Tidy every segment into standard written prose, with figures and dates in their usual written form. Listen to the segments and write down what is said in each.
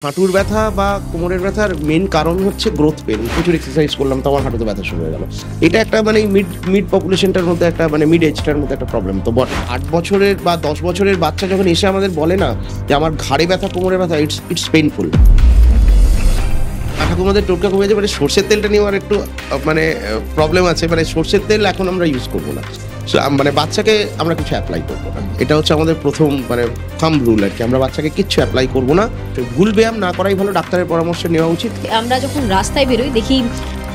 হাঁটুর ব্যথা বা কোমরের ব্যথার মেন কারণ হচ্ছে গ্রোথ পেন। প্রচুর এক্সারসাইজ করলাম তো আমার হাঁটুতে ব্যথা শুরু হয়ে গেল। এটা একটা মানে মিড পপুলেশনটার মধ্যে একটা মানে মিড এজটার মধ্যে একটা প্রবলেম। তো 8 বছরের বা 10 বছরের বাচ্চা যখন এসে আমাদের বলে না যে আমার ঘাড়ে ব্যথা কোমরে ব্যথা, ইটস পেইনফুল। ঠাকুমাদের টোটকা কমে যাবে। মানে সর্ষের তেলটা নিয়ে আমার একটু মানে প্রবলেম আছে। মানে সর্ষের তেল এখন আমরা ইউজ করবো না, মানে বাচ্চাকে আমরা কিছু অ্যাপ্লাই করবো না। এটা হচ্ছে আমাদের প্রথম মানে থাম্ব রুল আর কি। আমরা বাচ্চাকে কিচ্ছু অ্যাপ্লাই করবো না। ভুল ব্যায়াম না করাই ভালো, ডাক্তারের পরামর্শ নেওয়া উচিত। আমরা যখন রাস্তায় বেরোই দেখি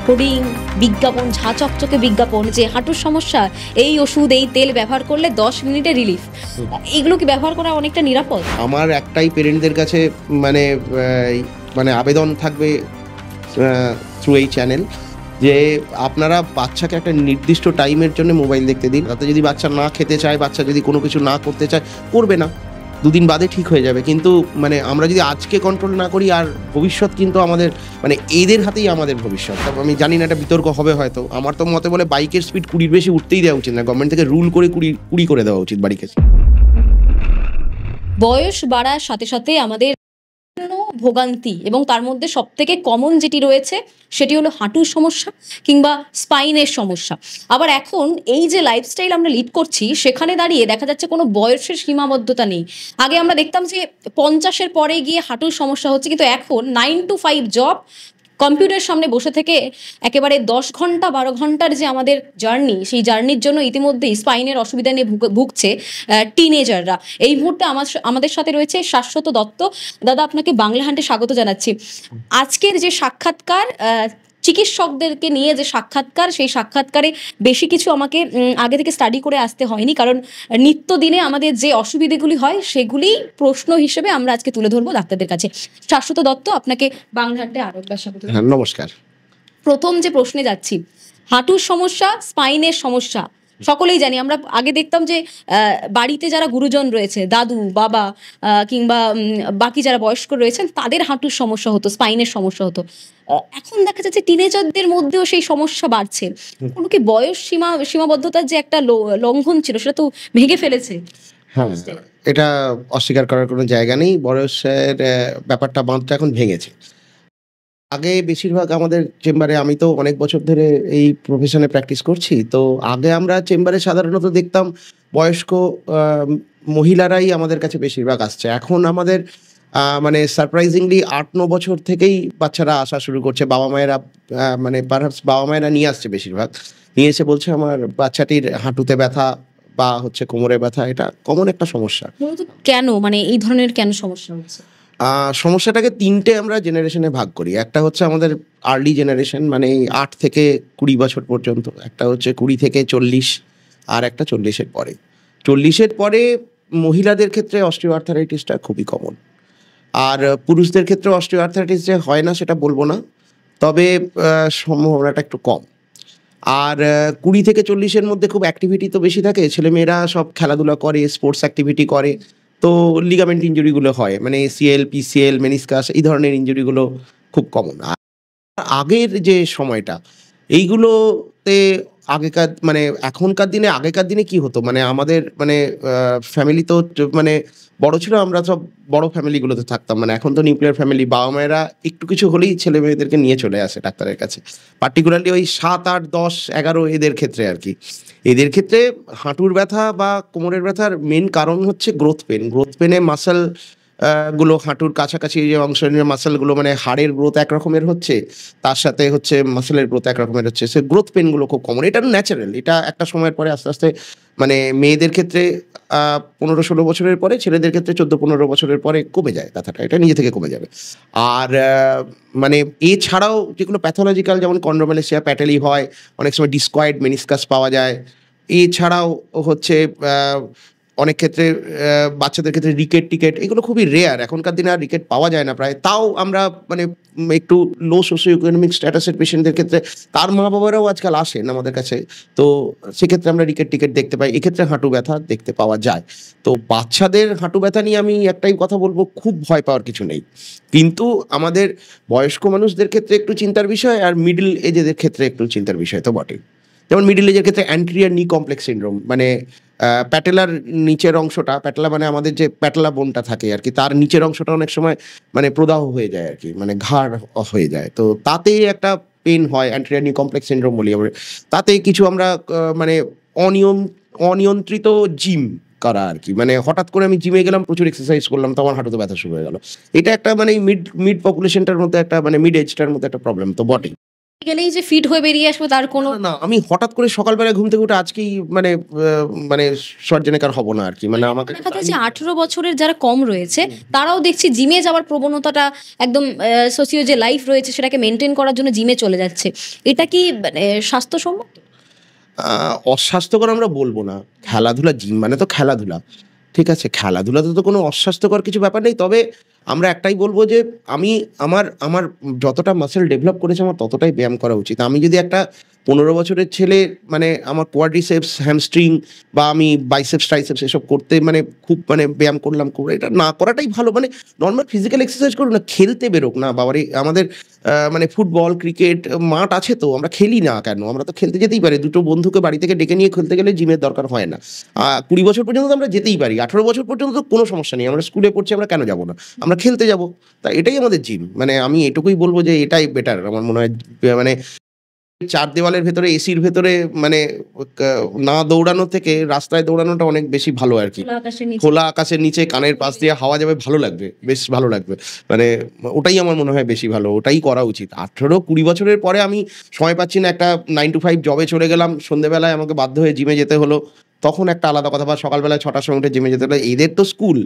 হোর্ডিং, বিজ্ঞাপন, ঝাঁ চকচকে বিজ্ঞাপন যে হাঁটুর সমস্যা এই ওষুধ এই তেল ব্যবহার করলে 10 মিনিটে রিলিফ। এগুলো কি ব্যবহার করা অনেকটা নিরাপদ? আমার একটাই পেরেন্টদের কাছে মানে মানে আবেদন থাকবে থ্রু এই চ্যানেল যে আপনারা বাচ্চাকে একটা নির্দিষ্ট টাইমের জন্য মোবাইল দেখতে দিন। তাতে যদি বাচ্চা না খেতে চায়, বাচ্চা যদি কোনো কিছু না করতে চায়, করবে না, 2 দিন বাদে ঠিক হয়ে যাবে। কিন্তু মানে আমরা যদি আজকে কন্ট্রোল না করি, আর ভবিষ্যৎ কিন্তু আমাদের মানে এদের হাতেই আমাদের ভবিষ্যৎ। আমি জানি না এটা বিতর্ক হবে হয়তো, আমার তো মতে বলে বাইকের স্পিড 20-র বেশি উঠতেই দেওয়া উচিত না। গভর্নমেন্ট থেকে রুল করে 20 করে দেওয়া উচিত বাইকের। বয়স বাড়ার সাথে সাথে আমাদের ভোগান্তি এবং তার মধ্যে সব থেকে কমন যেটি রয়েছে সেটি হলো হাঁটুর সমস্যা কিংবা স্পাইনের সমস্যা। আবার এখন এই যে লাইফস্টাইল আমরা লিড করছি সেখানে দাঁড়িয়ে দেখা যাচ্ছে কোনো বয়সের সীমাবদ্ধতা নেই। আগে আমরা দেখতাম যে 50-এর পরে গিয়ে হাঁটুর সমস্যা হচ্ছে, কিন্তু এখন 9 to 5 জব, কম্পিউটার সামনে বসে থেকে একেবারে 10 ঘন্টা 12 ঘন্টার যে আমাদের জার্নি, সেই জার্নির জন্য ইতিমধ্যেই স্পাইনের অসুবিধা নিয়ে ভুগছে টিনেজাররা। এই মুহূর্তে আমাদের সাথে রয়েছে শাশ্বত দত্ত। দাদা, আপনাকে বাংলা হান্টে স্বাগত জানাচ্ছি। আজকের যে সাক্ষাৎকার, চিকিৎসকদেরকে নিয়ে যে সাক্ষাৎকার, সেই সাক্ষাৎকারে বেশি কিছু আমাকে আগে থেকে স্টাডি করে আসতে হয়নি, কারণ নিত্যদিনে আমাদের যে অসুবিধাগুলি হয় সেগুলি প্রশ্ন হিসেবে আমরা আজকে তুলে ধরবো ডাক্তারদের কাছে। শাশ্বত দত্ত, আপনাকে বাংলা হান্টে আরো একবার স্বাগত। হ্যাঁ, নমস্কার। প্রথম যে প্রশ্নে যাচ্ছি, হাঁটুর সমস্যা, স্পাইনের সমস্যা সকলেই জানি। আমরা আগে দেখতাম যে বাড়িতে যারা গুরুজন রয়েছে, দাদু, বাবা কিংবা বাকি যারা বয়স্ক রয়েছেন, তাদের হাঁটুর সমস্যা হতো, স্পাইনের সমস্যা হতো। এখন দেখা যাচ্ছে টিনেজারদের মধ্যেও সেই সমস্যা বাড়ছে। কোনো কি বয়স সীমাবদ্ধতার যে একটা লঙ্ঘন ছিল সেটা তো ভেঙে ফেলেছে? হ্যাঁ, এটা অস্বীকার করার কোনো জায়গা নেই। বয়সের ব্যাপারটা বাঁধটা এখন ভেঙেছে। আগে বেশিরভাগ আমাদের চেম্বারে, আমি তো অনেক বছর ধরে এই প্রফেশনে প্র্যাকটিস করছি, তো আগে আমরা চেম্বারে সাধারণত দেখতাম বয়স্ক মহিলারাই আমাদের কাছে বেশিরভাগ আসছে। এখন আমাদের মানে সারপ্রাইজিংলি 8-9 বছর থেকেই বাচ্চারা আসা শুরু করছে। বাবা মায়েরা মানে পারহাপস বাবা মায়েরা নিয়ে আসছে, বেশিরভাগ নিয়ে এসে বলছে আমার বাচ্চাটির হাঁটুতে ব্যথা বা হচ্ছে কোমরে ব্যথা। এটা কমন একটা সমস্যা। কেন, মানে এই ধরনের কেন সমস্যা হচ্ছে? সমস্যাটাকে 3টে আমরা জেনারেশনে ভাগ করি। একটা হচ্ছে আমাদের আর্লি জেনারেশন, মানে এই 8 থেকে 20 বছর পর্যন্ত। একটা হচ্ছে 20 থেকে 40, আর একটা 40-এর পরে। 40-এর পরে মহিলাদের ক্ষেত্রে অস্টিওআর্থারাইটিসটা খুবই কমন। আর পুরুষদের ক্ষেত্রে অস্টিওআর্থারাইটিস যে হয় না সেটা বলবো না, তবে সম্ভাবনাটা একটু কম। আর 20 থেকে 40-এর মধ্যে খুব অ্যাক্টিভিটি তো বেশি থাকে, ছেলেমেয়েরা সব খেলাধুলা করে, স্পোর্টস অ্যাক্টিভিটি করে, তো লিগামেন্ট ইঞ্জুরিগুলো হয়, মানে এসিএল, পিসিএল, মেনিসকাস, এই ধরনের ইঞ্জুরিগুলো খুব কমন। আর আগের যে সময়টা, এইগুলোতে আগেকার মানে এখনকার দিনে, আগেকার দিনে কি হতো, মানে আমাদের মানে ফ্যামিলি তো মানে বড় ছিল, আমরা সব বড় ফ্যামিলিগুলোতে থাকতাম। মানে এখন তো নিউক্লিয়ার ফ্যামিলি, বাবা মায়েরা একটু কিছু হলেই ছেলে মেয়েদেরকে নিয়ে চলে আসে ডাক্তারের কাছে। পার্টিকুলারলি ওই 7, 8, 10, 11 এদের ক্ষেত্রে আর কি। এদের ক্ষেত্রে হাঁটুর ব্যথা বা কোমরের ব্যথার মেন কারণ হচ্ছে গ্রোথ পেন। গ্রোথ পেনে মাসল গুলো, হাঁটুর কাছাকাছি যে অংশের মাসলগুলো, মানে হাড়ের গ্রোথ এক রকমের হচ্ছে, তার সাথে হচ্ছে মাসলের গ্রোথ এক রকমের হচ্ছে। সে গ্রোথ পেনগুলো খুব কমন। এটা ন্যাচারাল। এটা একটা সময়ের পরে আস্তে আস্তে মানে মেয়েদের ক্ষেত্রে 15-16 বছরের পরে, ছেলেদের ক্ষেত্রে 14-15 বছরের পরে কমে যায় ব্যথাটা। এটা নিজে থেকে কমে যাবে। আর মানে এছাড়াও যেগুলো প্যাথোলজিক্যাল, যেমন কন্ড্রোমেলেশিয়া, প্যাটেলি হয়, অনেক সময় ডিসকয়েড মেনিসকাস পাওয়া যায়। এছাড়াও হচ্ছে অনেক ক্ষেত্রে বাচ্চাদের ক্ষেত্রে রিকেট, এগুলো খুবই রেয়ার। এখনকার দিনে আর রিকেট পাওয়া যায় না প্রায়। তাও আমরা মানে একটু লো সোশিও ইকোনমিক স্ট্যাটাসের পেশেন্টদের ক্ষেত্রে, তার মা বাবারাও আজকাল আসেন আমাদের কাছে, তো সেক্ষেত্রে আমরা রিকেট দেখতে পাই। এক্ষেত্রে হাঁটু ব্যথা দেখতে পাওয়া যায়। তো বাচ্চাদের হাঁটু ব্যথা নিয়ে আমি একটাই কথা বলবো, খুব ভয় পাওয়ার কিছু নেই। কিন্তু আমাদের বয়স্ক মানুষদের ক্ষেত্রে একটু চিন্তার বিষয়, আর মিডল এজেদের ক্ষেত্রে একটু চিন্তার বিষয় তো বটেই। যেমন মিডল এজের ক্ষেত্রে অ্যান্টেরিয়র নি কমপ্লেক্স সিনড্রোম, মানে প্যাটেলার নিচের অংশটা, প্যাটেলা মানে আমাদের যে প্যাটেলা বোনটা থাকে আর কি, তার নিচের অংশটা অনেক সময় মানে প্রদাহ হয়ে যায় আর কি, মানে ঘাড় হয়ে যায়। তো তাতেই একটা পেন হয়, অ্যান্টেরিয়র নিউ কমপ্লেক্স সিনড্রোম বলি আমরা। তাতে কিছু আমরা মানে অনিয়ন্ত্রিত জিম করা আর কি, মানে হঠাৎ করে আমি জিমে গেলাম, প্রচুর এক্সারসাইজ করলাম, তো আমার হাঁটুতে ব্যথা শুরু হয়ে গেল। এটা একটা মানে মিড মিড পপুলেশনটার মধ্যে একটা মানে মিড এজটার মধ্যে একটা প্রবলেম তো বটেই। গেলেই যে ফিট হয়ে বেরিয়ে আসবো তার কোনো না, আমি হঠাৎ করে সকালবেলায় ঘুম থেকে উঠে আজকেই মানে মানে শর্টজেনেকার হব না আর কি, মানে আমাকে দেখা যাচ্ছে 18 বছরের যারা কম রয়েছে তারাও দেখছি জিমে যাওয়ার প্রবণতাটা একদম সোসিও যে লাইফ রয়েছে সেটাকে মেনটেন করার জন্য জিমে চলে যাচ্ছে। এটা কি মানে স্বাস্থ্যসম্মত? অস্বাস্থ্যকর আমরা বলবো না। খেলাধুলা, জিম মানে তো খেলাধুলা। ঠিক আছে? খেলাধুলাতে তো কোনো অস্বাস্থ্যকর কিছু ব্যাপার নেই। তবে আমরা একটাই বলব যে আমি আমার আমার যতটা মাসল ডেভেলপ করেছি আমার ততটাই ব্যায়াম করা উচিত। আমি যদি একটা ১৫ বছরের ছেলে, মানে আমার কোয়াড্রিসেপস, হ্যামস্ট্রিং বা আমি বাইসেপস, ট্রাইসেপস এসব করতে মানে খুব মানে ব্যায়াম করলাম, করে এটা না করাটাই ভালো। মানে নরমাল ফিজিক্যাল এক্সারসাইজ করুক না, খেলতে বেরোক না বাবারে। আমাদের মানে ফুটবল, ক্রিকেট মাঠ আছে তো, আমরা খেলি না কেন? আমরা তো খেলতে যেতেই পারি। দুটো বন্ধুকে বাড়ি থেকে ডেকে নিয়ে খেলতে গেলে জিমের দরকার হয় না। ২০ বছর পর্যন্ত তো আমরা যেতেই পারি। ১৮ বছর পর্যন্ত তো কোনো সমস্যা নেই। আমরা স্কুলে পড়ছি, আমরা কেন যাব না? আমরা খেলতে যাব। তা এটাই আমাদের জিম। মানে আমি এটুকুই বলব যে এটাই বেটার আমার মনে হয়। মানে ৪ দেওয়ালের ভেতরে, এসির ভেতরে মানে কা না দৌড়ানোর থেকে রাস্তায় দৌড়ানোটা অনেক বেশি ভালো আরকি। খোলা আকাশের নিচে খোলা আকাশের নিচে কানের পাশ দিয়ে হাওয়া যাবে, ভালো লাগবে, বেশ ভালো লাগবে। মানে ওটাই আমার মনে হয় বেশি ভালো, ওটাই করা উচিত। ১৮-২০ বছরের পরে আমি সময় পাচ্ছি না, একটা 9 to 5 জবে চলে গেলাম, সন্ধ্যেবেলায় আমাকে বাধ্য হয়ে জিমে যেতে হলো। তখন একটা আলাদা কথা, বা সকালবেলায় ৬টার সময় উঠে জিমে যেতে হলো। এদের তো স্কুল,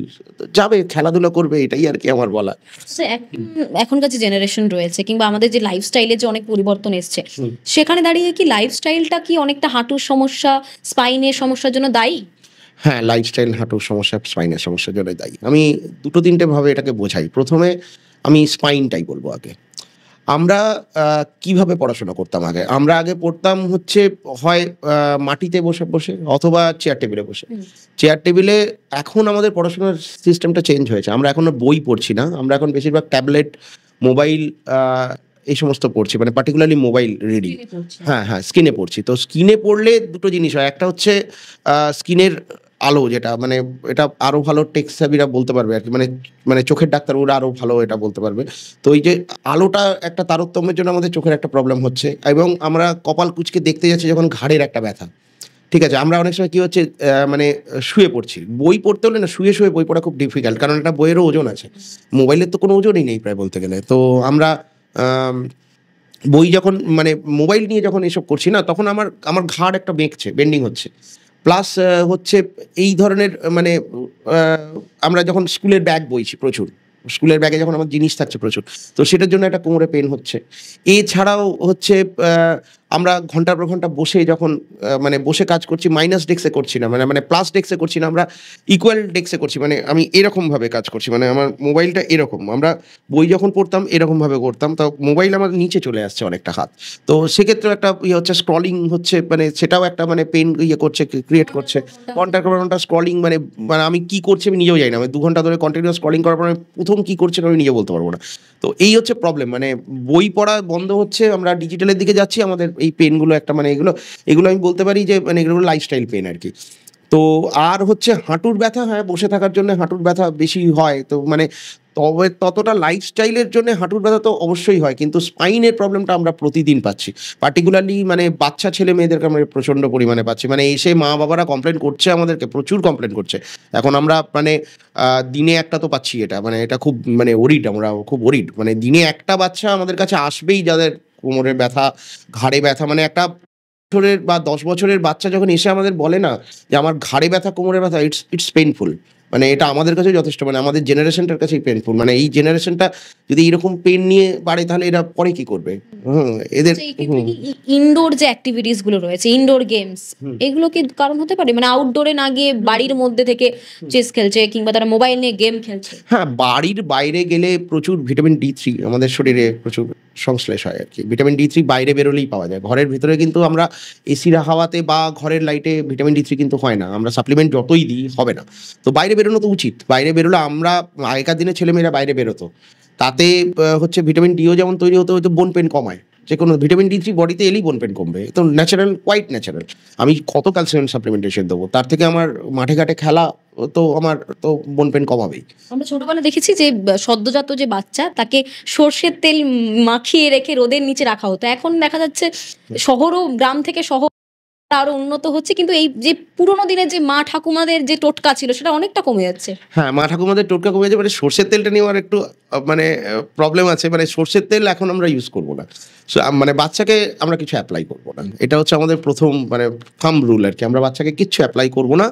যাবে খেলাধুলা করবে, এটাই আরকি আমার বলা। সো এখনকার যে জেনারেশন রয়েছে কিংবা আমাদের যে লাইফস্টাইলের যে অনেক পরিবর্তন এসছে, সেখানে দাঁড়িয়ে কি লাইফস্টাইলটা কি অনেকটা হাঁটুর সমস্যা, স্পাইনের সমস্যার জন্য দায়ী? হ্যাঁ, লাইফস্টাইল, হাঁটুর সমস্যা, স্পাইনের সমস্যার জন্যই দায়ী। আমি ২-৩টে ভাবে এটাকে বোঝাই। ১ম এ আমি স্পাইনটাই বলব আগে। আমরা কিভাবে পড়াশোনা করতাম আগে? আমরা আগে পড়তাম হচ্ছে হয় মাটিতে বসে অথবা চেয়ার টেবিলে বসে। চেয়ার টেবিলে এখন আমাদের পড়াশোনার সিস্টেমটা চেঞ্জ হয়েছে। আমরা এখন আর বই পড়ছি না। আমরা এখন বেশিরভাগ ট্যাবলেট, মোবাইল এই সমস্ত পড়ছি। মানে পার্টিকুলারলি মোবাইল রিডিং। হ্যাঁ, স্ক্রিনে পড়ছি। তো স্ক্রিনে পড়লে দুটো জিনিস হয়। একটা হচ্ছে স্ক্রিনের আলো, যেটা মানে এটা আরো ভালো টেক সেভিরা বলতে পারবে আরকি। মানে চোখের ডাক্তারবাবুরা আরো ভালো এটা বলতে পারবে। তো এই যে আলোটা একটা তারতম্যের জন্য আমাদের চোখের একটা প্রবলেম হচ্ছে, এবং আমরা কপাল কুঁচকে দেখতে যাচ্ছি যখন ঘাড়ের একটা ব্যথা। ঠিক আছে? আমরা অনেক সময় কি হচ্ছে, মানে শুয়ে পড়ছি। বই পড়তে হলে না, শুয়ে বই পড়া খুব ডিফিকাল্ট। কারণ একটা বইয়েরও ওজন আছে। মোবাইলের তো কোনো ওজনই নেই প্রায় বলতে গেলে। তো আমরা আম বই যখন মানে মোবাইল নিয়ে যখন এসব করছি না, তখন আমার ঘাড় একটা বেঁকছে, বেন্ডিং হচ্ছে। প্লাস হচ্ছে এই ধরনের মানে আ আমরা যখন স্কুলের ব্যাগ বইছি প্রচুর। স্কুলের ব্যাগে যখন আমার জিনিস থাকছে প্রচুর, তো সেটার জন্য একটা কোমরে পেইন হচ্ছে। এছাড়াও হচ্ছে আ আমরা ঘন্টার পর ঘন্টা বসে যখন মানে বসে কাজ করছি, মাইনাস ডেস্কে করছি না, মানে প্লাস ডেস্কে করছি না, আমরা ইকুয়াল ডেস্কে করছি। মানে আমি এরকমভাবে কাজ করছি। মানে আমার মোবাইলটা এরকম। আমরা বই যখন পড়তাম এরকমভাবে করতাম। তো মোবাইল আমার নিচে চলে আসছে অনেকটা হাত। তো সেক্ষেত্রেও একটা হচ্ছে, স্ক্রলিং হচ্ছে, মানে সেটাও একটা মানে পেইন করছে, ক্রিয়েট করছে। ঘন্টার পর ঘন্টা স্ক্রলিং, মানে আমি কি করছি আমি নিজেও জানি না। আমি ২ ঘন্টা ধরে কন্টিনিউয়াস স্ক্রলিং করার পর আমি ১ম কি করছি আমি নিজে বলতে পারব না। তো এই হচ্ছে প্রবলেম। মানে বই পড়া বন্ধ হচ্ছে, আমরা ডিজিটালের দিকে যাচ্ছি। আমাদের এই পেইনগুলো একটা মানে এগুলো আমি বলতে পারি যে মানে এগুলো লাইফস্টাইল পেইন আরকি। তো আর হচ্ছে হাঁটুর ব্যথা, হ্যাঁ, বসে থাকার জন্য হাঁটুর ব্যথা বেশি হয়। তো মানে তবে ততটা লাইফস্টাইলের জন্য হাঁটুর ব্যথা তো অবশ্যই হয়। কিন্তু স্পাইনের প্রবলেমটা আমরা প্রতিদিন পাচ্ছি। পার্টিকুলারলি মানে বাচ্চা ছেলে-মেয়েদেরকে আমরা প্রচণ্ড পরিমাণে পাচ্ছি। মানে এসে মা-বাবারা কমপ্লেইন করছে আমাদেরকে, প্রচুর কমপ্লেইন করছে। এখন আমরা মানে দিনে একটা তো পাচ্ছি এটা। মানে এটা খুব মানে আমরা খুব ওরিড। মানে দিনে একটা বাচ্চা আমাদের কাছে আসবেই যাদের কোমরের ব্যথা, ঘাড়ে ব্যথা। মানে একটা বছরের বা ১০ বছরের বাচ্চা যখন এসে আমাদের বলে না যে আমার ঘাড়ে ব্যথা, কোমরে ব্যথা, ইটস পেইনফুল। মানে এটা আমাদের কাছেও যথেষ্ট, মানে আমাদের জেনারেশনটার কাছেই পেইনফুল। মানে এই জেনারেশনটা যদি এরকম পেইন নিয়ে বাড়ে তাহলে এরা পরে কি করবে? এদের আচ্ছা, এই ক্ষেত্রে কি ইনডোর যে অ্যাক্টিভিটিস গুলো রয়েছে, ইনডোর গেমস, এগুলো কি কারণ হতে পারে? মানে আউটডোরে না গিয়ে বাড়ির মধ্যে থেকে চেস খেলছে কিংবা তারা মোবাইল নিয়ে গেম খেলছে। হ্যাঁ, বাড়ির বাইরে গেলে প্রচুর ভিটামিন ডি3 আমাদের শরীরে প্রচুর সংশ্লেষ হয় আরকি। ভিটামিন ডি3 বাইরে বেরোলেই পাওয়া যায়। ঘরের ভিতরে কিন্তু আমরা এসির হাওয়াতে বা ঘরের লাইটে ভিটামিন ডি3 কিন্তু হয় না। আমরা সাপ্লিমেন্ট যতই দিই হবে না। তো বাইরে বেরোনো তো উচিত। বাইরে বেরোলে আমরা, আগেকার দিনে ছেলেমেয়েরা বাইরে বেরোতো। তাতে হচ্ছে ভিটামিন ডিও যেমন তৈরি হতো, বোন পেন কমায়। যে কোনো ভিটামিন D3 বডিতে এলেই বোন পেন কমবে, তো ন্যাচারাল, কোয়াইট ন্যাচারাল। আমি কত ক্যালসিয়াম সাপ্লিমেন্টেশন দেবো, তার থেকে আমার মাঠে ঘাটে খেলা তো আমার তো বোন পেন কমাবেই। আমরা ছোটবেলায় দেখেছি যে সদ্যজাত যে বাচ্চা তাকে সর্ষের তেল মাখিয়ে রেখে রোদের নিচে রাখা হতো। এখন দেখা যাচ্ছে শহরও, গ্রাম থেকে শহর আরো উন্নত হচ্ছে, কিন্তু এই যে পুরোনো দিনের যে মা ঠাকুমাদের যে টোটকা ছিল সেটা অনেকটা কমে যাচ্ছে। হ্যাঁ, মা ঠাকুমাদের টোটকা কমে যাবে, মানে সর্ষের তেলটা নিয়ে আমার একটু মানে প্রবলেম আছে, মানে সর্ষের তেল এখন আমরা ইউজ করবো না। মানে বাচ্চাকে আমরা কিছু অ্যাপ্লাই করবো না, এটা হচ্ছে আমাদের প্রথম মানে থাম্ব রুল আর কি। আমরা বাচ্চাকে কিচ্ছু অ্যাপ্লাই করবো না,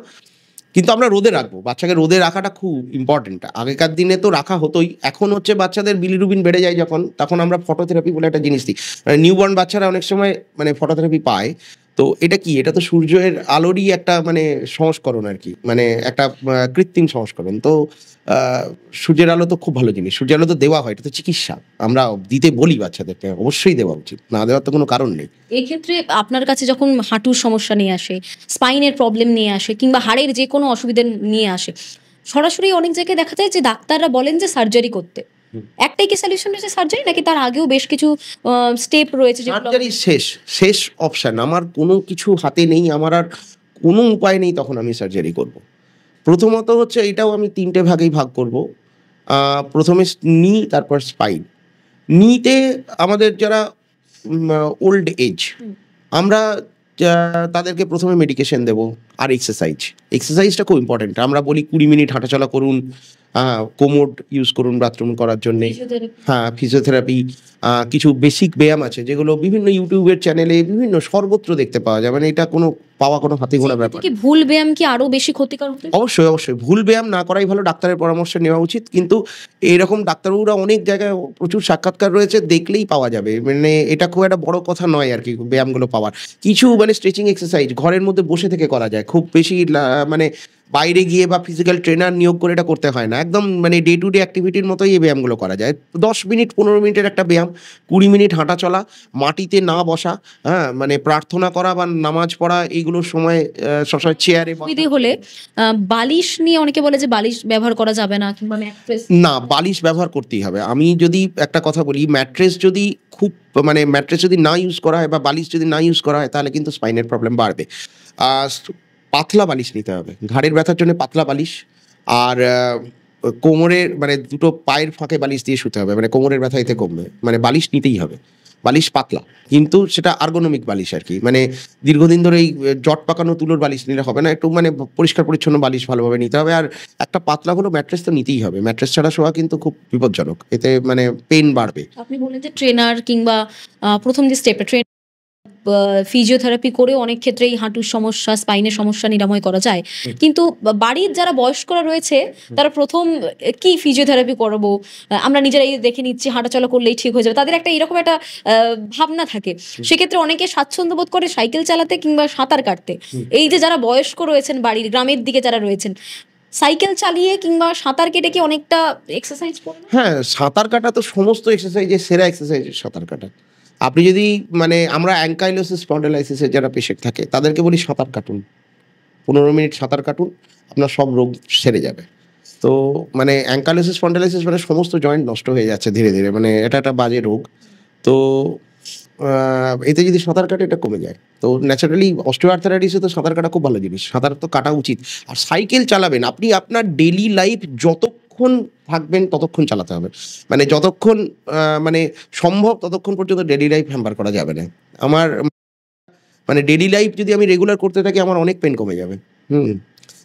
কিন্তু আমরা রোদে রাখবো। বাচ্চাকে রোদে রাখাটা খুব ইম্পর্টেন্ট। আগেকার দিনে তো রাখা হতোই, এখন হচ্ছে বাচ্চাদের বিলিরুবিন বেড়ে যায় যখন, তখন আমরা ফটোথেরাপি বলে একটা জিনিস দিই। মানে নিউবর্ন বাচ্চারা অনেক সময় মানে ফটোথেরাপি পায়। তো এটা কি, এটা তো সূর্যের আলোরই একটা মানে সংস্করণ আর কি, মানে একটা কৃত্রিম সংস্করণ। তো সূর্যের আলো তো খুব ভালো জিনিস, সূর্যের আলো তো দেওয়া হয়, এটা তো চিকিৎসা, আমরা দিতে বলি বাচ্চাদেরকে, অবশ্যই দেওয়া উচিত, না দেওয়ার তো কোনো কারণ নেই। এক্ষেত্রে আপনার কাছে যখন হাঁটুর সমস্যা নিয়ে আসে, স্পাইনের প্রবলেম নিয়ে আসে, কিংবা হাড়ের যে কোনো অসুবিধা নিয়ে আসে, সরাসরি অনেক জায়গায় দেখা যায় যে ডাক্তাররা বলেন যে সার্জারি করতে। একটাই কি সলিউশন রয়েছে সার্জারি, নাকি তার আগেও বেশ কিছু স্টেপ রয়েছে যেগুলো? সার্জারি শেষ অপশন, আমার কোনো কিছু হাতে নেই, আমার আর কোনো উপায় নেই, তখন আমি সার্জারি করব। প্রথমত হচ্ছে এটাও আমি 3টে ভাগেই ভাগ করব। প্রথমে নি, তারপর স্পাইন। নিতে আমাদের যারা ওল্ড এজ, আমরা তাদেরকে প্রথমে মেডিকেশন দেবো, আর এক্সারসাইজটা খুব ইম্পর্টেন্ট। আমরা বলি 20 মিনিট হাঁটাচলা করুন, কোমোড ইউজ করুন বাথরুম করার জন্যে, হ্যাঁ ফিজিওথেরাপি, কিছু বেসিক ব্যায়াম আছে যেগুলো বিভিন্ন ইউটিউবের চ্যানেলে বিভিন্ন সর্বত্র দেখতে পাওয়া যায়, মানে এটা কোনো পাওয়া কোনো হাতে গোনা ব্যাপার। কি ভুল ব্যায়াম কি আরো বেশি ক্ষতিকর হতে? অবশ্যই ভুল ব্যায়াম না করাই ভালো, ডাক্তারের পরামর্শ নেওয়া উচিত। কিন্তু এরকম ডাক্তারবাবুরা অনেক জায়গায় প্রচুর সাক্ষাৎকার রয়েছে, দেখলেই পাওয়া যাবে, মানে এটা খুব একটা বড় কথা নয় আর কি ব্যায়ামগুলো পাওয়ার। কিছু মানে স্ট্রেচিং এক্সারসাইজ ঘরের মধ্যে বসে থেকে করা যায়, খুব বেশি মানে বাইরে গিয়ে বা ফিজিক্যাল ট্রেনার নিয়োগ করে এটা করতে হয় না, একদম মানে ডে টু ডে অ্যাক্টিভিটির মতোই এই ব্যায়ামগুলো করা যায়। 10 মিনিট 15 মিনিটের একটা ব্যায়াম, 20 মিনিট হাঁটা চলা, মাটিতে না বসা, হ্যাঁ মানে প্রার্থনা করা বা নামাজ পড়া, এইগুলোর সময় সবসময় চেয়ারে হলে বালিশ নিয়ে অনেকে বলে যে বালিশ ব্যবহার করা যাবে না, কিংবা ম্যাট্রেস। না, বালিশ ব্যবহার করতেই হবে। আমি যদি একটা কথা বলি, ম্যাট্রেস যদি খুব মানে ম্যাট্রেস যদি না ইউজ করা হয় বা বালিশ যদি না ইউজ করা হয়, তাহলে কিন্তু স্পাইনের প্রবলেম বাড়বে। পাতলা বালিশ নিতে হবে, ঘাড়ের ব্যথার জন্য পাতলা বালিশ। আর কোমরের মানে দুটো পায়ের ফাঁকে বালিশ দিয়ে শুতে হবে, মানে কোমরের ব্যথা এতে কমবে। মানে বালিশ নিতেই হবে, বালিশ পাতলা, কিন্তু সেটা আর্গোনমিক বালিশ আর কি। মানে দীর্ঘদিন ধরে এই জট পাকানো তুলোর বালিশ নিলে হবে না, একটু মানে পরিষ্কার পরিচ্ছন্ন বালিশ ভালোভাবে নিতে হবে। আর একটা পাতলা হলো ম্যাট্রেস তো নিতেই হবে, ম্যাট্রেস ছাড়া শোয়া কিন্তু খুব বিপজ্জনক, এতে মানে পেন বাড়বে। আপনি বলেন যে ট্রেনার কিংবা প্রথম যে স্টেপে ফিজিওথেরাপি করেও অনেক ক্ষেত্রেই হাঁটুর সমস্যা, স্পাইনের সমস্যা নিরাময় করা যায়, কিন্তু বাড়ির যারা বয়স্করা রয়েছে তারা প্রথম কি ফিজিওথেরাপি করবো, আমরা নিজেরাই দেখে নিচ্ছি, হাঁটাচলা করলেই ঠিক হয়ে যাবে, তাদের একটা এরকম একটা ভাবনা থাকে। সেক্ষেত্রে অনেকে স্বাচ্ছন্দ্য বোধ করে সাইকেল চালাতে কিংবা সাঁতার কাটতে। এই যে যারা বয়স্ক রয়েছেন, বাড়ির গ্রামের দিকে যারা রয়েছেন, সাইকেল চালিয়ে কিংবা সাঁতার কেটে কি অনেকটা এক্সারসাইজ করে? হ্যাঁ, সাঁতার কাটা তো সমস্ত এক্সারসাইজের সেরা এক্সারসাইজ সাঁতার কাটা। আপনি যদি মানে আমরা অ্যাঙ্কাইলোসিস স্পন্ডালাইসিসের যারা পেশেন্ট থাকে তাদেরকে বলি সাঁতার কাটুন, 15 মিনিট সাঁতার কাটুন, আপনার সব রোগ সেরে যাবে। তো মানে অ্যাঙ্কাইলোসিস স্পন্ডালাইসিস মানে সমস্ত জয়েন্ট নষ্ট হয়ে যাচ্ছে ধীরে ধীরে, মানে এটা একটা বাজে রোগ। তো এতে যদি সাঁতার কাটে এটা কমে যায়। তো ন্যাচারালি অস্টিওআর্থ্রাইটিসে তো সাঁতার কাটা খুব ভালো জিনিস, সাঁতার তো কাটা উচিত। আর সাইকেল চালাবেন আপনি, আপনার ডেইলি লাইফ যতক্ষণ থাকবেন ততক্ষণ চালাতে হবে, মানে যতক্ষণ মানে সম্ভব ততক্ষণ পর্যন্ত ডেইলি লাইফ হ্যাম্পার করা যাবে না। আমার মানে ডেইলি লাইফ যদি আমি রেগুলার করতে থাকি আমার অনেক পেন কমে যাবে।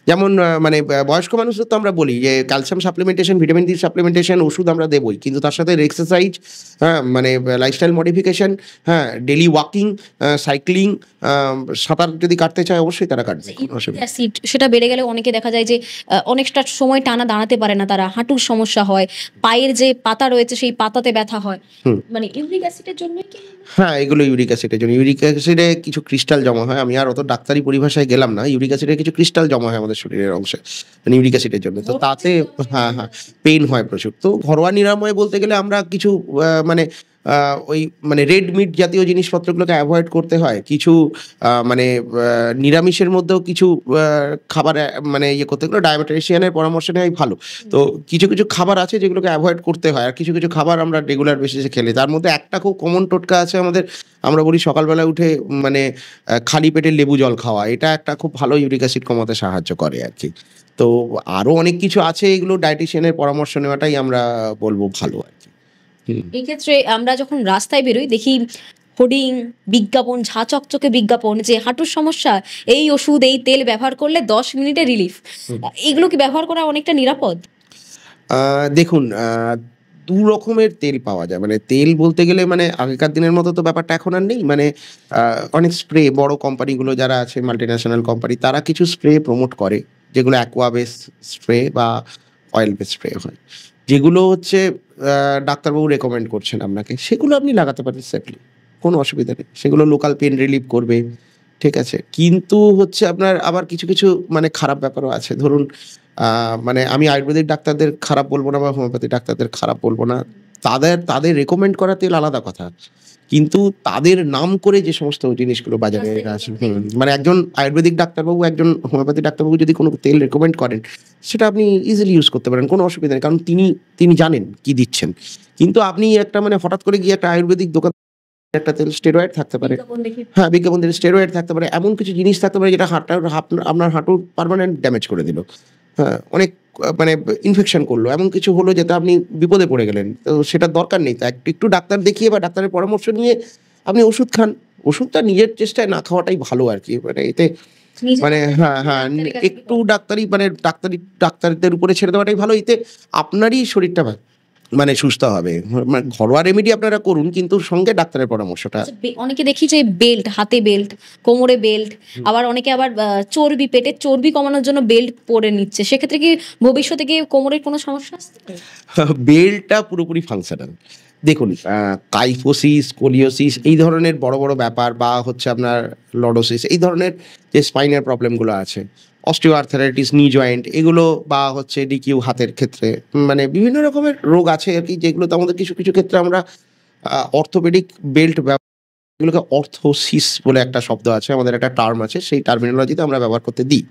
যেমন মানে বয়স্ক মানুষদের তো আমরা বলি যে calcium supplementation, vitamin D supplementation, ওষুধ আমরা দেবই, কিন্তু তার সাথে এক্সারসাইজ, হ্যাঁ মানে লাইফস্টাইল মডিফিকেশন, হ্যাঁ ডেলি ওয়াকিং, সাইক্লিং, সাঁতার যদি কাটতে চায় অবশ্যই তারা কাটবে। অ্যাসিড সেটা বেড়ে গেলে অনেকে দেখা যায় যে অনেকটা সময় টানা দাঁড়াতে পারে না, তারা হাঁটুর সমস্যা হয়, পায়ের যে পাতা রয়েছে সেই পাতাতে ব্যথা হয়, মানে ইউরিক অ্যাসিডের জন্য কি? হ্যাঁ, এগুলো ইউরিক অ্যাসিডের জন্য। ইউরিক অ্যাসিডে কিছু ক্রিস্টাল জমা হয়, আমি আর অত ডাক্তারি পরিভাষায় গেলাম না। ইউরিক অ্যাসিডে কিছু ক্রিস্টাল জমা হয় আমাদের শরীরের অংশে, মানে ইউরিক অ্যাসিডের জন্য। তো তাতে হ্যাঁ পেন হয় প্রচুর। তো ঘরোয়া নিরাময় বলতে গেলে আমরা কিছু মানে ওই মানে রেড মিট জাতীয় জিনিসপত্রগুলোকে অ্যাভয়েড করতে হয়, কিছু মানে নিরামিষের মধ্যেও কিছু খাবার মানে ইয়ে করতে গেলে ডায়াবেটিশিয়ানের পরামর্শ নেওয়াই ভালো। তো কিছু কিছু খাবার আছে যেগুলোকে অ্যাভয়েড করতে হয়, আর কিছু কিছু খাবার আমরা রেগুলার বেসিসে খেলে। তার মধ্যে একটা খুব কমন টোটকা আছে আমাদের, আমরা বলি সকালবেলা উঠে মানে খালি পেটে লেবু জল খাওয়া, এটা একটা খুব ভালো ইউরিক অ্যাসিড কমাতে সাহায্য করে আর কি। তো আরো অনেক কিছু আছে, এগুলো ডায়েটিশিয়ানের পরামর্শ নেওয়াটাই আমরা বলবো ভালো আর কি। হুম। এই ক্ষেত্রে আমরা যখন রাস্তায় বেরোই দেখি হোর্ডিং, বিজ্ঞাপন, ঝাঁ চকচকে বিজ্ঞাপন যে হাঁটুর সমস্যা এই ওষুধ এই তেল ব্যবহার করলে 10 মিনিটে রিলিফ। এগুলো কি ব্যবহার করা অনেকটা নিরাপদ? দেখুন, ২ রকমের তেল পাওয়া যায়। মানে তেল বলতে গেলে মানে আগেকার দিনের মতো তো ব্যাপারটা এখন আর নেই। মানে অনেক স্প্রে বড় কোম্পানিগুলো যারা আছে মাল্টিন্যাশনাল কোম্পানি, তারা কিছু স্প্রে প্রমোট করে, যেগুলো অ্যাকোয়া বেস স্প্রে বা অয়েল বেস স্প্রে হয়। যেগুলো হচ্ছে ডাক্তারবাবু রেকমেন্ড করছেন আপনাকে, সেগুলো আপনি লাগাতে পারেন সেফলি। কোনো অসুবিধা নেই। সেগুলো লোকাল পেইন রিলিফ করবে। ঠিক আছে? কিন্তু হচ্ছে আপনার আবার কিছু কিছু মানে খারাপ ব্যাপারও আছে। ধরুন, মানে আমি আয়ুর্বেদিক ডাক্তারদের খারাপ বলব না বা হোমিওপ্যাথি ডাক্তারদের খারাপ বলব না। তাদের রেকমেন্ড করা তেল আলাদা কথা। কিন্তু তাদের নাম করে যে সমস্ত জিনিসগুলো বাজারে আসে, মানে একজন আয়ুর্বেদিক ডাক্তারবাবু, একজন হোমিওপ্যাথি ডাক্তারবাবু যদি কোনো তেল রেকমেন্ড করেন, সেটা আপনি ইজিলি ইউজ করতে পারেন। কোনো অসুবিধা নেই। কারণ তিনি জানেন কি দিচ্ছেন। কিন্তু আপনি একটা মানে হঠাৎ করে গিয়ে একটা আয়ুর্বেদিক দোকান, একটা তেল স্টেরয়েড থাকতে পারে। বিজ্ঞাপন দেখি। হ্যাঁ, বিজ্ঞাপন দিলে স্টেরয়েড থাকতে পারে। এমন কিছু জিনিস থাকতে পারে যেটা আপনার হাঁটুর পার্মানেন্ট ড্যামেজ করে দিল। হ্যাঁ, অনেক মানে ইনফেকশন করলো। এমন কিছু হলো যেটা আপনি বিপদে পড়ে গেলেন। তো সেটার দরকার নেই। তো একটু ডাক্তার দেখিয়ে বা ডাক্তারের পরামর্শ নিয়ে আপনি ওষুধ খান। ওষুধটা নিজের চেষ্টায় না খাওয়াটাই ভালো আরকি। মানে এতে নিজে মানে হ্যাঁ, ডাক্তারের কাছে একটু ডাক্তারদের উপরে ছেড়ে দেওয়াটাই ভালো। এতে আপনারই শরীরটা মানে সুস্থ হবে। মানে ঘরোয়া রেমেডি আপনারা করুন, কিন্তু সঙ্গে ডাক্তারের পরামর্শটা। আচ্ছা, অনেকে দেখি যে বেল্ট, হাতে বেল্ট, কোমরে বেল্ট, আবার অনেকে আবার চর্বি, পেটের চর্বি কমানোর জন্য বেল্ট পরে নিচ্ছে। সেক্ষেত্রে কি ভবিষ্যতে গিয়ে কোমরের কোনো সমস্যা আসতে পারে? বেলটা পুরোপুরি ফাংশনাল। দেখুন, কাইফোসিস, স্কোলিওসিস এই ধরনের বড় বড় ব্যাপার, বা হচ্ছে আপনার লর্ডোসিস, এই ধরনের যে স্পাইনের প্রবলেমগুলো আছে, অস্টিওআর্থারাইটিস, নি জয়েন্ট এগুলো, বা হচ্ছে ডিকিউ হাতের ক্ষেত্রে, মানে বিভিন্ন রকমের রোগ আছে আরকি, যেগুলোতে আমাদের কিছু কিছু ক্ষেত্রে আমরা অর্থোপেডিক বেল্ট, এগুলোকে অর্থোসিস বলে একটা শব্দ আছে, আমাদের একটা টার্ম আছে, সেই টার্মিনোলজিতে আমরা ব্যবহার করতে দিই।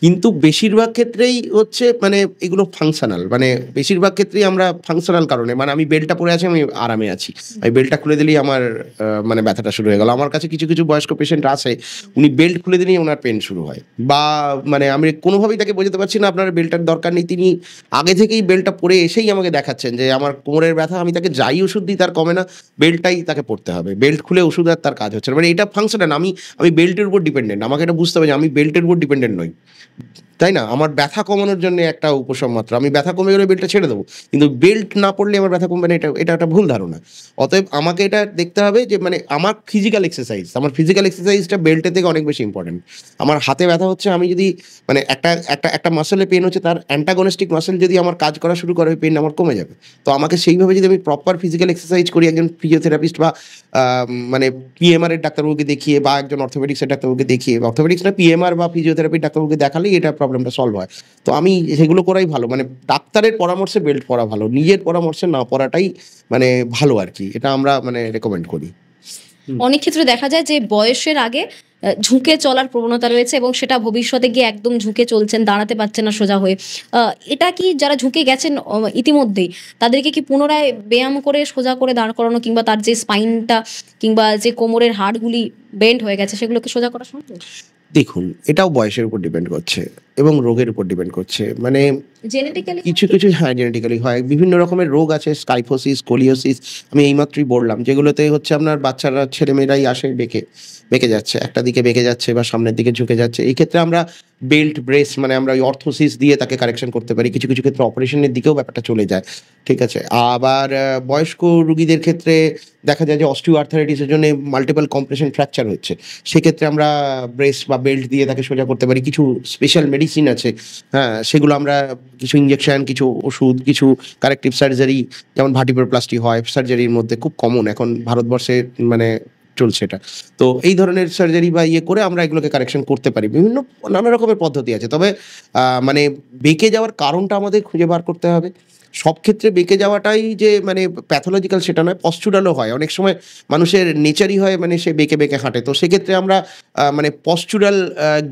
কিন্তু বেশিরভাগ ক্ষেত্রেই হচ্ছে মানে এগুলো ফাংশনাল, মানে বেশিরভাগ ক্ষেত্রেই আমরা ফাংশনাল কারণে, মানে আমি বেল্টটা পরে আছি, আমি আরামে আছি। আমি বেল্টটা খুলে দিলেই আমার মানে ব্যথাটা শুরু হয়ে গেল। আমার কাছে কিছু কিছু বয়স্ক পেশেন্ট আছে, উনি বেল্ট খুলে দিলেই ওনার পেন শুরু হয়। বা মানে আমি কোনোভাবেই তাকে বোঝাতে পারছি না আপনার বেল্টের দরকার নেই। তিনি আগে থেকেই বেল্টটা পরে এসেই আমাকে দেখাচ্ছেন যে আমার কোমরের ব্যথা, আমি তাকে যাই ওষুধ দিই তার কমে না, বেল্টটাই তাকে পড়তে হবে। বেল্ট খুলে ওষুধ আর তার কাজ হচ্ছে না। মানে এটা ফাংশনাল। আমি বেল্টের উপর ডিপেন্ডেন্ট। আমাকে এটা বুঝতে হবে যে আমি বেল্টের উপর ডিপেন্ডেন্ট নই। তাই না? আমার ব্যথা কমানোর জন্য একটা উপশম মাত্র। আমি ব্যথা কমে গেলে বেল্টটা ছেড়ে দেবো। কিন্তু বেল্ট না পড়লে আমার ব্যথা কমবে না, এটা একটা ভুল ধারণা। অতএব আমাকে এটা দেখতে হবে যে মানে আমার ফিজিক্যাল এক্সারসাইজটা বেল্টের থেকে অনেক বেশি ইম্পোর্টেন্ট। আমার হাতে ব্যথা হচ্ছে, আমি যদি মানে একটা মাসলে পেইন হচ্ছে, তার অ্যান্টাগনিস্টিক মাসল যদি আমার কাজ করা শুরু করে, ওই পেইন আমার কমে যাবে। তো আমাকে সেইভাবে যদি আমি প্রপার ফিজিক্যাল এক্সারসাইজ করি, একজন ফিজিওথেরাপিস্ট বা মানে পিএমআর এর ডাক্তারবাবুকে দেখিয়ে, বা একজন অর্থোপেডিক্সের ডাক্তারবাবুকে দেখিয়ে, বা অর্থোপেডিক্স না, পিএমআর বা ফিজিওথেরাপির ডাক্তারবাবুকে দেখালেই এটা প্রবলেমটা সলভ হয়। তো আমি সেগুলো করাই ভালো। মানে ডাক্তারের পরামর্শে বেল্ট পরা ভালো। নিজের পরামর্শে না পরাটাই মানে ভালো আরকি। এটা আমরা মানে রেকমেন্ড করি। অনেক ক্ষেত্রে দেখা যায় যে বয়সের আগে ঝুঁকে চলার প্রবণতা রয়েছে এবং সেটা ভবিষ্যতে গিয়ে একদম ঝুঁকে চলছেন, দাঁড়াতে পারছেন না সোজা হয়ে। এটা কি যারা ঝুঁকে গেছেন ইতিমধ্যেই, তাদেরকে কি পুনরায় ব্যায়াম করে সোজা করে দাঁড় করানো, কিংবা তার যে স্পাইনটা কিংবা যে কোমরের হাড়গুলি বেন্ড হয়ে গেছে সেগুলোকে সোজা করা সম্ভব? দেখুন, এটাও বয়সের উপর ডিপেন্ড করছে এবং রোগের উপর ডিপেন্ড করছে। মানে জেনেটিক্যালি কিছু কিছু হ্যাঁ, জেনেটিক্যালি হয়। বিভিন্ন রকমের রোগ আছে, স্কাইফোসিস, স্কোলিওসিস, আমি এইমাত্রই বললাম, যেগুলোতে হচ্ছে আপনার বাচ্চারা, ছেলেমেয়েরাই আসে বেঁকে যাচ্ছে, একটা দিকে বেঁকে যাচ্ছে বা সামনের দিকে ঝুঁকে যাচ্ছে। এই ক্ষেত্রে আমরা বেল্ট, ব্রেস, মানে আমরা ওই অর্থোসিস দিয়ে তাকে কারেকশন করতে পারি। কিছু কিছু ক্ষেত্রে অপারেশনের দিকেও ব্যাপারটা চলে যায়। ঠিক আছে? আবার বয়স্ক রোগীদের ক্ষেত্রে দেখা যায় যে অস্টিওআর্থারাইটিসের জন্য মাল্টিপল কম্প্রেশন ফ্র্যাকচার হচ্ছে। সেক্ষেত্রে আমরা ব্রেস বা বেল্ট দিয়ে তাকে সোজা করতে পারি। কিছু স্পেশাল মেডিসিন আছে, হ্যাঁ, সেগুলো আমরা কিছু ইনজেকশন, কিছু ওষুধ, কিছু কারেক্টিভ সার্জারি, যেমন ভার্টিব্রোপ্লাস্টি হয় সার্জারির মধ্যে, খুব কমন এখন ভারতবর্ষে মানে চলছে এটা। তো এই ধরনের সার্জারি বা ইয়ে করে আমরা এগুলোকে কারেকশন করতে পারি। নানা রকমের পদ্ধতি আছে। তবে মানে বেঁকে যাওয়ার কারণটা আমাদের খুঁজে বার করতে হবে। সব ক্ষেত্রে বেঁকে যাওয়াটাই যে মানে প্যাথোলজিক্যাল সেটা নয়, পস্চুরালও হয় অনেক সময়, মানুষের নেচারই হয় মানে সে বেঁকে বেঁকে হাঁটে। তো সেক্ষেত্রে আমরা মানে পস্চুরাল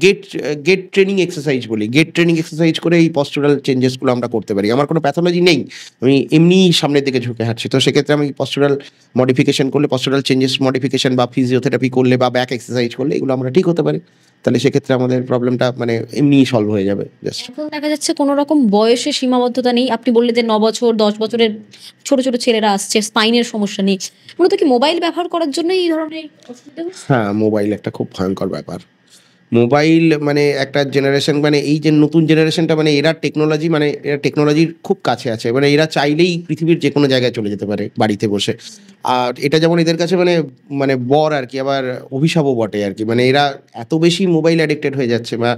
গেট গেট ট্রেনিং এক্সারসাইজ বলি, গেট ট্রেনিং এক্সারসাইজ করে এই পস্চুরাল চেঞ্জেসগুলো আমরা করতে পারি। আমার কোনো প্যাথোলজি নেই, আমি এমনিই সামনের দিকে ঝুঁকে হাঁটছি, তো সেক্ষেত্রে আমি পস্চুরাল মডিফিকেশন করলে, পস্চুরাল চেঞ্জেস মডিফিকেশন বা ফিজিওথেরাপি করলে বা ব্যাক এক্সারসাইজ করলে এগুলো আমরা ঠিক হতে পারি। তাহলে সেক্ষেত্রে আমাদের প্রবলেমটা মানে এমনিই সলভ হয়ে যাবে জাস্ট। এখন দেখা যাচ্ছে কোনো রকম বয়সে সীমাবদ্ধতা নেই। আপনি বললেন যে 9 বছর 10 বছরের ছোট ছোট ছেলেরা আসছে, স্পাইনের সমস্যা নেই। মূলত কি মোবাইল ব্যবহার করার জন্যই এই ধরনের অসুবিধা হচ্ছে? হ্যাঁ, মোবাইল একটা খুব ভয়ঙ্কর ব্যাপার। মোবাইল মানে একটা জেনারেশন, মানে এই যে নতুন জেনারেশনটা, মানে এরা টেকনোলজি, মানে এরা টেকনোলজির খুব কাছে আছে, মানে এরা চাইলেই পৃথিবীর যে কোনো জায়গায় চলে যেতে পারে বাড়িতে বসে। আর এটা যেমন এদের কাছে মানে মানে বর আর কি, আবার অভিশাপও বটে আর কি। মানে এরা এত বেশি মোবাইল অ্যাডিক্টেড হয়ে যাচ্ছে বা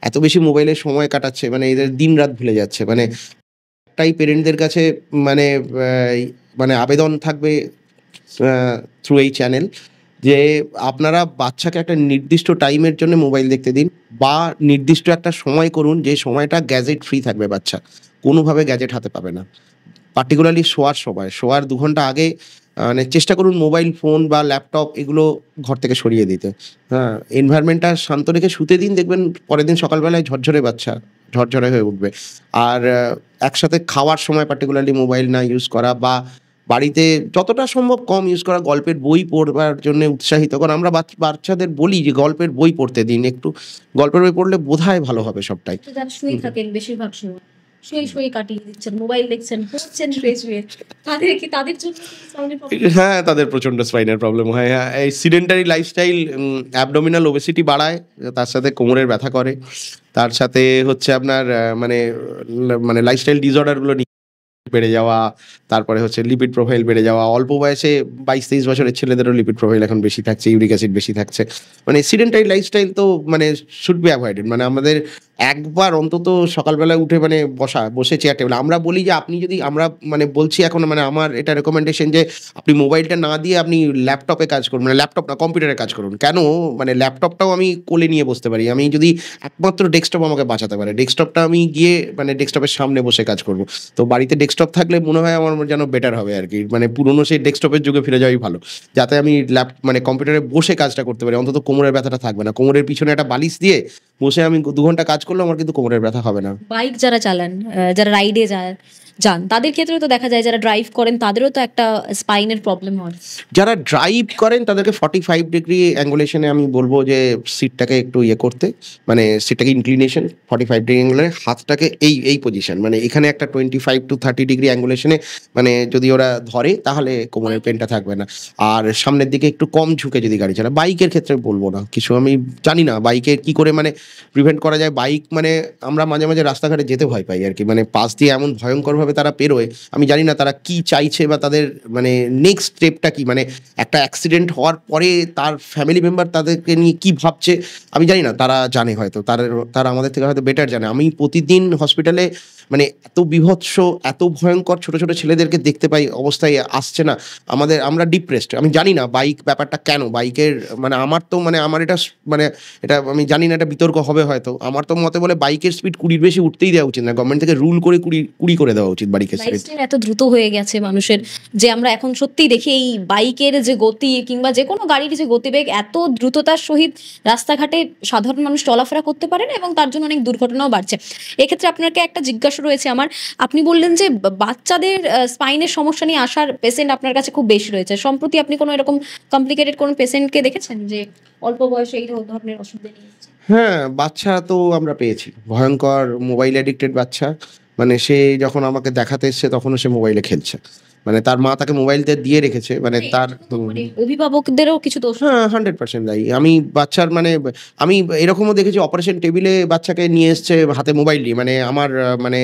এত বেশি মোবাইলে সময় কাটাচ্ছে, মানে এদের দিন রাত ভুলে যাচ্ছে। মানে একটাই পেরেন্টদের কাছে মানে মানে আবেদন থাকবে থ্রু এই চ্যানেল, যে আপনারা বাচ্চাকে একটা নির্দিষ্ট টাইমের জন্য মোবাইল দেখতে দিন, বা নির্দিষ্ট একটা সময় করুন যে সময়টা গ্যাজেট ফ্রি থাকবে, বাচ্চা কোনোভাবে গ্যাজেট হাতে পাবে না। পার্টিকুলারলি শোয়ার সময়, শোয়ার 2 ঘন্টা আগে মানে চেষ্টা করুন মোবাইল ফোন বা ল্যাপটপ এগুলো ঘর থেকে সরিয়ে দিতে। হ্যাঁ, এনভায়রনমেন্টটা শান্ত রেখে শুতে দিন, দেখবেন পরের দিন সকালবেলায় ঝরঝরে বাচ্চা, ঝরঝরে হয়ে উঠবে। আর একসাথে খাওয়ার সময় পার্টিকুলারলি মোবাইল না ইউজ করা, বা বাড়িতে যতটা সম্ভব কম ইউজ করা, গল্পের বই পড়বার জন্য উৎসাহিত করা। আমরা বাচ্চাদের বলি যে গল্পের বই পড়তে দিন, একটু গল্পের বই পড়লে বোধহয় ভালো হবে সবটাই। তো যারা শুয়ে থাকেন বেশিরভাগ সময়, শুয়ে কাটিয়ে দিচ্ছেন, মোবাইল দেখছেন, পড়ছেন শুয়ে। তাদের জন্য কি স্পাইনের প্রবলেম? হ্যাঁ, তাদের প্রচণ্ড স্পাইনের প্রবলেম হয়। হ্যাঁ, এই সিডেন্টারি লাইফস্টাইল অ্যাবডোমিনাল ওবেসিটি বাড়ায়, তার সাথে কোমরের ব্যথা করে, তার সাথে হচ্ছে আপনার মানে মানে লাইফস্টাইল ডিসঅর্ডারগুলো বেড়ে যাওয়া, তারপরে হচ্ছে লিপিড প্রোফাইল বেড়ে যাওয়া। অল্প বয়সে 22-23 বছরের ছেলেদেরও লিপিড প্রোফাইল এখন বেশি থাকছে, ইউরিক অ্যাসিড বেশি থাকছে। মানে সিডেন্টারি লাইফস্টাইল তো মানে শুড বি অ্যাভয়েডেড। মানে আমাদের একবার অন্তত সকালবেলায় উঠে মানে বসে চেয়ার টেবিলে আমরা বলি যে আপনি যদি, আমরা মানে বলছি এখন, মানে আমার এটা রেকমেন্ডেশন যে আপনি মোবাইলটা না দিয়ে আপনি ল্যাপটপে কাজ করুন, মানে ল্যাপটপ না কম্পিউটারে কাজ করুন। কেন? মানে ল্যাপটপটাও আমি কোলে নিয়ে বসতে পারি, আমি যদি একমাত্র ডেস্কটপ আমাকে বাঁচাতে পারে, ডেস্কটপটা আমি গিয়ে মানে ডেস্কটপের সামনে বসে কাজ করব। তো বাড়িতে ডেস্কটপ থাকলে মনে হয় আমার যেন বেটার হবে আর কি, মানে পুরোনো সেই ডেস্কটপের যুগে ফিরে যাওয়াই ভালো, যাতে আমি মানে কম্পিউটারে বসে কাজটা করতে পারি, অন্তত কোমরের ব্যথাটা থাকবে না। কোমরের পিছনে একটা বালিশ দিয়ে বসে আমি 2 ঘন্টা কাজ করলে আমার কিন্তু কোমরের ব্যথা হবে না। বাইক যারা চালান, যারা রাইডে যান, তাদের ক্ষেত্রে তো দেখা যায় যারা ড্রাইভ করেন তাদেরও তো একটা স্পাইনের প্রবলেম হয়। যারা ড্রাইভ করেন তাদেরকে 45 ডিগ্রি অ্যাঙ্গুলেশনে আমি বলবো যে সিটটাকে একটু ইয়ে করতে, মানে সিটটাকে ইনক্লিনেশন 45 ডিগ্রি অ্যাঙ্গুলে, হাতটাকে এই পজিশন, মানে এখানে একটা 25 to 30 ডিগ্রি অ্যাঙ্গুলেশনে মানে যদি ওরা ধরে তাহলে কোমরের পেনটা থাকবে না। আর সামনের দিকে একটু কম ঝুঁকে যদি গাড়ি চালায়। বাইকের ক্ষেত্রে বলবো না কিছু, আমি জানি না বাইকে কি করে মানে প্রিভেন্ট করা যায়। বাইক মানে আমরা মাঝে মাঝে রাস্তাঘাটে যেতে ভয় পাই আর কি, মানে পাশ দিয়ে এমন ভয়ঙ্করভাবে তারা পেরোয়, আমি জানি না তারা কি চাইছে বা তাদের মানে নেক্সট স্টেপটা কি। মানে একটা অ্যাক্সিডেন্ট হওয়ার পরে তার ফ্যামিলি মেম্বার তাদেরকে নিয়ে কি ভাবছে আমি জানি না, তারা জানে হয়তো, তারা আমাদের থেকে হয়তো বেটার জানে। আমি প্রতিদিন হসপিটালে মানে এত বিভৎস, এত ভয়ঙ্কর ছোট ছোট ছেলেদেরকে দেখতে পাই, অবস্থায় আসছে না আমরা ডিপ্রেসড। আমি জানি না বাইক ব্যাপারটা কেন, বাইকের মানে আমার তো মানে আমার এটা মানে এটা আমি জানি না, এটা বিতর্ক হবে হয়তো। আমার তো মতে বলে বাইকের স্পিড 20-র বেশি উঠতেই দেওয়া উচিত না, গভর্নমেন্ট থেকে রুল করে 20 করে দেওয়া উচিত বাইকের স্পিড। লাইফস্টাইল এত দ্রুত হয়ে গেছে মানুষের যে আমরা এখন সত্যিই দেখি এই বাইকের যে গতি কিংবা যে কোনো গাড়ির যে গতিবেগ, এত দ্রুততার সহিত রাস্তাঘাটে সাধারণ মানুষ চলাফেরা করতে পারে না এবং তার জন্য অনেক দুর্ঘটনাও বাড়ছে। এক্ষেত্রে আপনাকে একটা জিজ্ঞাসা রয়েছে আমার, আপনি বললেন যে বাচ্চাদের স্পাইনের সমস্যা নিয়ে আসার পেশেন্ট আপনার কাছে খুব বেশি রয়েছে। সম্প্রতি আপনি কোনো এরকম কমপ্লিকেটেড কোনো পেশেন্টকে দেখেছেন যে অল্প বয়সে এই ধরনের অসুবিধা নিয়েছে? হ্যাঁ, বাচ্চা তো আমরা পেয়েছি, ভয়ঙ্কর মোবাইল অ্যাডিক্টেড বাচ্চা। মানে সে যখন আমাকে দেখাতে এসছে তখনও সে মোবাইলে খেলছে, মানে তার মা তাকে মোবাইলটা দিয়ে রেখেছে, মানে তার মানে অভিভাবকদেরও কিছু দোষ। হ্যাঁ 100% দায়ী। আমি বাচ্চার মানে আমি এরকমও দেখেছি অপারেশন টেবিলে বাচ্চাকে নিয়ে এসছে হাতে মোবাইল নিয়ে, মানে আমার মানে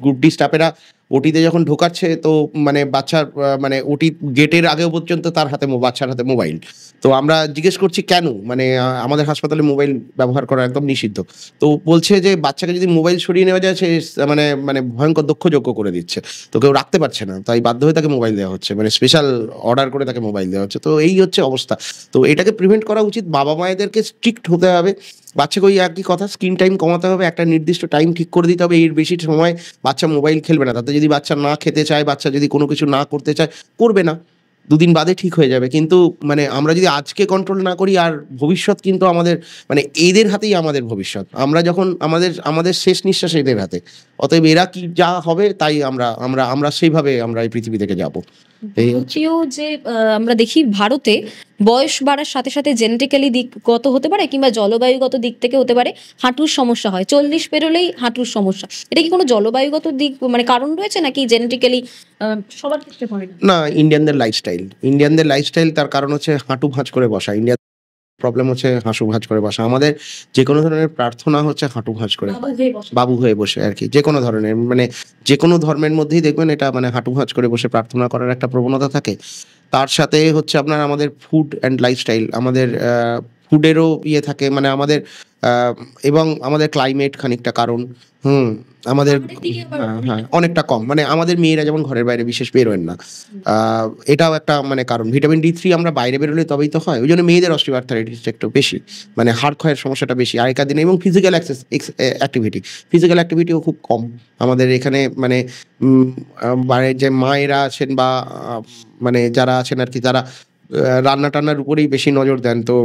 গ্রুপ ডি স্টাফেরা ওটিতে যখন ঢোকাচ্ছে তো মানে বাচ্চার মানে ওটি গেটের আগেও পর্যন্ত তার হাতে বাচ্চার হাতে মোবাইল। তো আমরা জিজ্ঞেস করছি কেন, মানে আমাদের হাসপাতালে মোবাইল ব্যবহার করা একদম নিষিদ্ধ। তো বলছে যে বাচ্চাকে যদি মোবাইল সরিয়ে নেওয়া যায় সে মানে মানে ভয়ঙ্কর দক্ষযোগ্য করে দিচ্ছে, তো কেউ রাখতে পারছে না, তাই বাধ্য হয়ে তাকে মোবাইল দেওয়া হচ্ছে, মানে স্পেশাল অর্ডার করে তাকে মোবাইল দেওয়া হচ্ছে। তো এই হচ্ছে অবস্থা। তো এটাকে প্রিভেন্ট করা উচিত, বাবা মায়েদেরকে স্ট্রিক্ট হতে হবে বাচ্চাকে ওই একই কথা, স্ক্রিন টাইম কমাতে হবে, একটা নির্দিষ্ট টাইম ঠিক করে দিতে হবে, এর বেশি সময় বাচ্চা মোবাইল খেলবে না। তাতে যদি বাচ্চা না খেতে চায়, বাচ্চা যদি কোনো কিছু না করতে চায়, করবে না, দুদিন বাদে ঠিক হয়ে যাবে। কিন্তু মানে আমরা যদি আজকে কন্ট্রোল না করি, আর ভবিষ্যৎ কিন্তু আমাদের মানে এদের হাতেই আমাদের ভবিষ্যৎ। আমরা যখন আমাদের শেষ নিঃশ্বাস এদের হাতে, অতএব এরা কি যা হবে তাই আমরা আমরা আমরা সেইভাবে আমরা এই পৃথিবী থেকে যাব। এই হচ্ছে ভারতীয় যে আমরা দেখি ভারতে বয়স বাড়ার সাথে সাথে জেনেটিক্যালি দিকগত হতে পারে কিংবা জলবায়ুগত দিক থেকে হতে পারে, হাঁটুর সমস্যা হয়, 40 পেরোলেই হাঁটুর সমস্যা। এটা কি কোনো জলবায়ুগত দিক মানে কারণ রয়েছে, নাকি জেনেটিক্যালি সবার ক্ষেত্রে হয় না? না, ইন্ডিয়ানদের লাইফস্টাইল, তার কারণ হচ্ছে হাঁটু ভাঁজ করে বসা। ইন্ডিয়ার প্রবলেম হচ্ছে হাঁটু ভাঁজ করে বসা। আমাদের যে কোনো ধরনের প্রার্থনা হচ্ছে হাঁটু ভাঁজ করে, বাবু হয়ে বসে। বাবু হয়ে বসে আর কি। যে কোনো ধরনের মানে যে কোনো ধর্মের মধ্যেই দেখবেন এটা মানে হাঁটু ভাঁজ করে বসে প্রার্থনা করার একটা প্রবণতা থাকে। তার সাথে হচ্ছে আপনার আমাদের ফুড অ্যান্ড লাইফস্টাইল, আমাদের ফুডেরও ইয়ে থাকে, মানে আমাদের এবং আমাদের ক্লাইমেট খানিকটা কারণ। আমাদের আমাদের দিকে আবার হ্যাঁ, অনেকটা কম। মানে আমাদের মেয়েরা যেমন ঘরের বাইরে বিশেষ বেরোয় না, এটাও একটা মানে কারণ। ভিটামিন ডি থ্রি আমরা বাইরে বেরোলে তবেই তো হয়। ওই জন্য মেয়েদের অস্টিওআর্থ্রাইটিসটা একটু বেশি, মানে হাড় ক্ষয়ের সমস্যাটা বেশি আগেকার দিনে। এবং ফিজিক্যাল অ্যাক্টিভিটিও খুব কম আমাদের এখানে। মানে বাড়ির যে মায়েরা আছেন বা মানে যারা আছেন আর কি, তারা রান্না টান্নার উপরেই বেশি নজর দেন। তো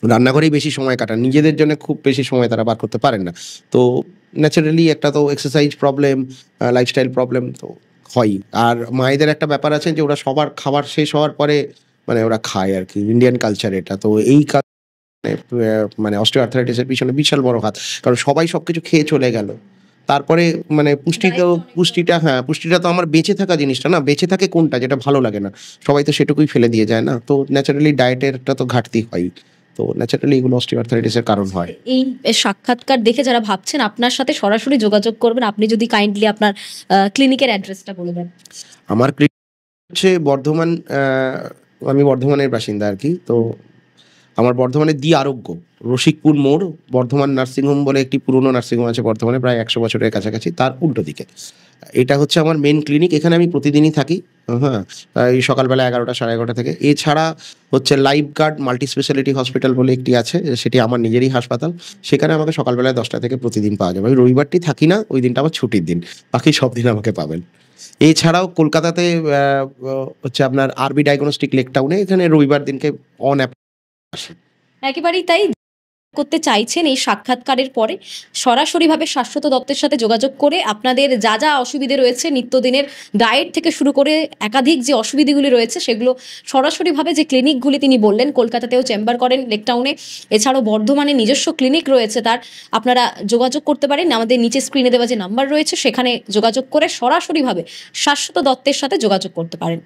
রান্নাঘরেই বেশি সময় কাটান, নিজেদের জন্য খুব বেশি সময় তারা বার করতে পারেন না। তো ন্যাচারালি একটা তো এক্সারসাইজ প্রবলেম, লাইফস্টাইল প্রবলেম তো হয়ই। আর মায়েদের একটা ব্যাপার আছে যে ওরা সবার খাবার শেষ হওয়ার পরে মানে ওরা খায় আর কি, ইন্ডিয়ান কালচার এটা। তো এই মানে অস্টিওআর্থ্রাইটিসের পিছনে বিশাল বড় হাত, কারণ সবাই সবকিছু খেয়ে চলে গেল। তারপরে মানে পুষ্টিটা তো আমার বেঁচে থাকা জিনিসটা না, বেঁচে থাকে কোনটা যেটা ভালো লাগে না, সবাই তো সেটুকুই ফেলে দিয়ে যায় না। তো ন্যাচারালি ডায়েটের একটা তো ঘাটতি হয়। তো ন্যাচারালি এগুলো অস্টিওআর্থ্রাইটিসের কারণ হয়। এই সাক্ষাৎকার দেখে যারা ভাবছেন আপনার সাথে সরাসরি যোগাযোগ করবেন, আপনি যদি কাইন্ডলি আপনার ক্লিনিকের অ্যাড্রেসটা বলে দেন। আমার ক্লিনিক হচ্ছে বর্ধমান, আমি বর্ধমানের বাসিন্দা আর কি। তো আমার বর্ধমানের দি আরোগ্য, রসিকপুর মোড়, বর্ধমান নার্সিংহোম বলে একটি পুরনো নার্সিংহোম আছে বর্ধমানে, প্রায় 100 বছরের কাছাকাছি, তার উল্টো দিকে। এটা হচ্ছে আমার মেন ক্লিনিক, এখানে আমি প্রতিদিনই থাকি। হ্যাঁ, এই সকালবেলা 11টা 11:30 থেকে। এছাড়া হচ্ছে life guard multi speciality hospital বলে একটি আছে, সেটি আমার নিজেরই হাসপাতাল। সেখানে আমাকে সকালবেলায় 10টা থেকে প্রতিদিন পাওয়া যাবে। আমি রবিবারটি থাকি না, ওই দিনটা আমার ছুটির দিন, বাকি সব দিন আমাকে পাবেন। এছাড়াও কলকাতাতে হচ্ছে আপনার আরবি ডায়াগনস্টিক লেক টাউনে, এখানে রবিবার দিনকে অন অ্যাপ আসে। একেবারেই তাই। করতে চাইছেন এই সাক্ষাৎকারের পরে সরাসরিভাবে শাশ্বত দত্তের সাথে যোগাযোগ করে আপনাদের যা যা অসুবিধে রয়েছে, নিত্যদিনের ডায়েট থেকে শুরু করে একাধিক যে অসুবিধাগুলি রয়েছে, সেগুলো সরাসরিভাবে যে ক্লিনিকগুলি তিনি বললেন, কলকাতাতেও চেম্বার করেন লেকটাউনে, এছাড়াও বর্ধমানে নিজস্ব ক্লিনিক রয়েছে তার, আপনারা যোগাযোগ করতে পারেন। আমাদের নিচে স্ক্রিনে দেওয়া যে নাম্বার রয়েছে সেখানে যোগাযোগ করে সরাসরিভাবে শাশ্বত দত্তের সাথে যোগাযোগ করতে পারেন।